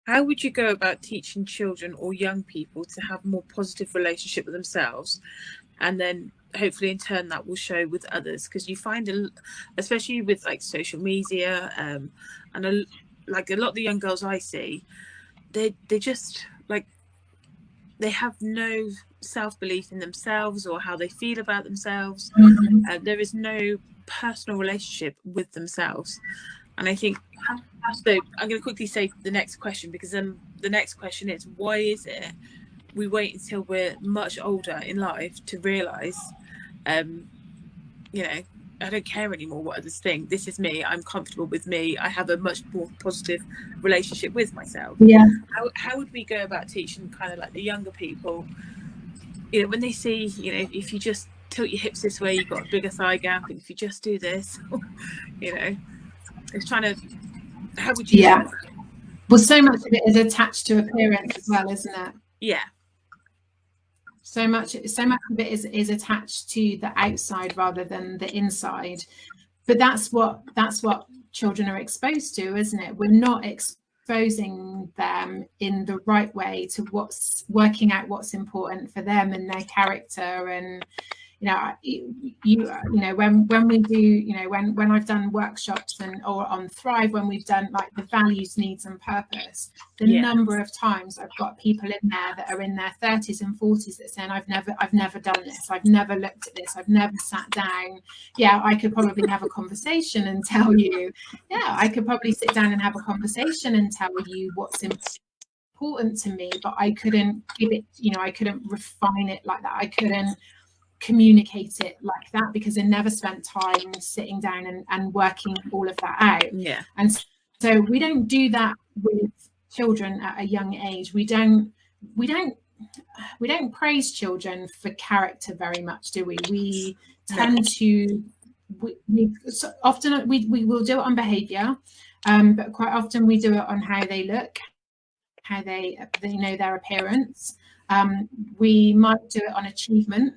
How would you go about teaching children or young people to have more positive relationship with themselves, and then hopefully in turn that will show with others? Because you find, especially with like social media, and like a lot of the young girls I see, they just like, they have no self-belief in themselves or how they feel about themselves. There is no personal relationship with themselves. And I think, so I'm going to quickly say the next question, because then the next question is, why is it we wait until we're much older in life to realise, you know, I don't care anymore what others think. This is me. I'm comfortable with me. I have a much more positive relationship with myself. Yeah. How would we go about teaching kind of like the younger people, you know, when they see, you know, if you just tilt your hips this way, you've got a bigger thigh gap, and if you just do this, you know, it's trying to, how would you? Yeah. Well, so much of it is attached to appearance as well, isn't it? Yeah. So much of it is attached to the outside rather than the inside. But that's what children are exposed to, isn't it? We're not exposing them in the right way to what's working out what's important for them and their character. And you know, when we do, you know, when I've done workshops or on Thrive, when we've done like the values, needs and purpose, the number of times I've got people in there that are in their 30s and 40s that saying, I've never done this, I've never looked at this, I've never sat down. Yeah, I could probably have a conversation and tell you, I could probably sit down and have a conversation and tell you what's important to me, but I couldn't give it, you know, I couldn't refine it like that. I couldn't communicate it like that because I never spent time sitting down and working all of that out. Yeah. And so we don't do that with children at a young age. We don't praise children for character very much, do we? We tend to often we will do it on behavior, but quite often we do it on how they look, how they know their appearance. We might do it on achievement.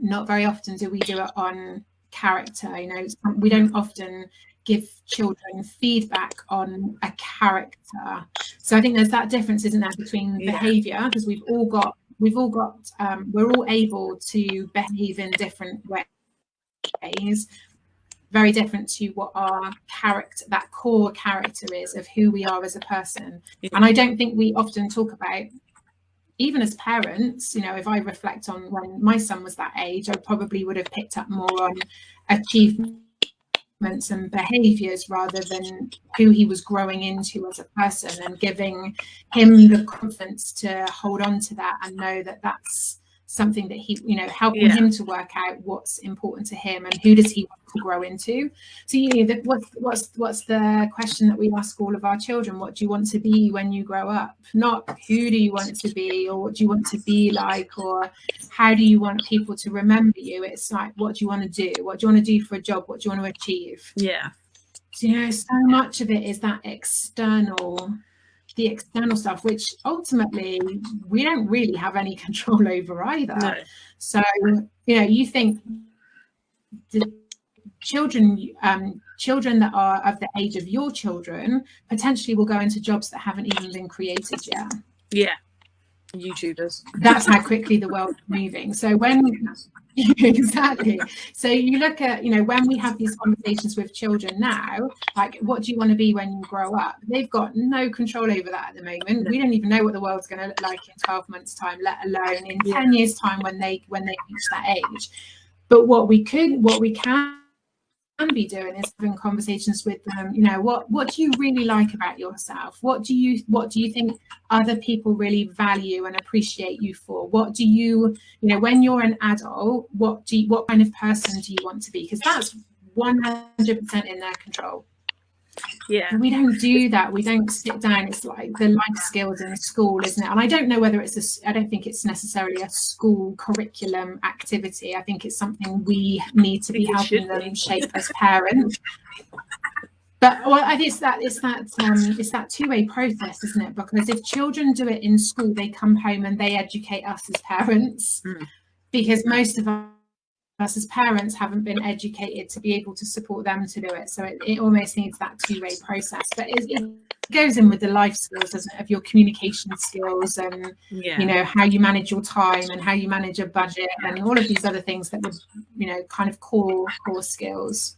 Not very often do we do it on character. You know, we don't often give children feedback on a character. So I think there's that difference, isn't there, between behavior, because we're all able to behave in different ways, very different to what our character, that core character is of who we are as a person. And I don't think we often talk about, even as parents, you know, if I reflect on when my son was that age, I probably would have picked up more on achievements and behaviours rather than who he was growing into as a person, and giving him the confidence to hold on to that and know that that's something that he, you know, helping him to work out what's important to him and who does he want to grow into. So, you know, what's the question that we ask all of our children? What do you want to be when you grow up? Not who do you want to be, or what do you want to be like, or how do you want people to remember you? It's like, what do you want to do? What do you want to do for a job? What do you want to achieve? Yeah. So, you know, so much of it is that the external stuff, which ultimately we don't really have any control over either. No. So, you know, you think the children that are of the age of your children potentially will go into jobs that haven't even been created yet. Yeah. YouTubers. That's how quickly the world's moving. So when exactly. So you look at, you know, when we have these conversations with children now, like, what do you want to be when you grow up? They've got no control over that at the moment. We don't even know what the world's going to look like in 12 months' time, let alone in 10 years' time when they reach that age. But what we can be doing is having conversations with them. You know, what do you really like about yourself? What do you think other people really value and appreciate you for? What do you know, when you're an adult, what kind of person do you want to be? Because that's 100% in their control. Yeah. We don't do that. We don't sit down. It's like the life skills in school, isn't it? And I don't know whether I don't think it's necessarily a school curriculum activity. I think it's something we need to be helping them shape as parents. But I think it's that two-way process, isn't it? Because if children do it in school, they come home and they educate us as parents, because most of us as parents haven't been educated to be able to support them to do it. So it almost needs that two-way process. But goes in with the life skills, doesn't it, of your communication skills and you know how you manage your time and how you manage a budget and all of these other things that would, you know, kind of core skills.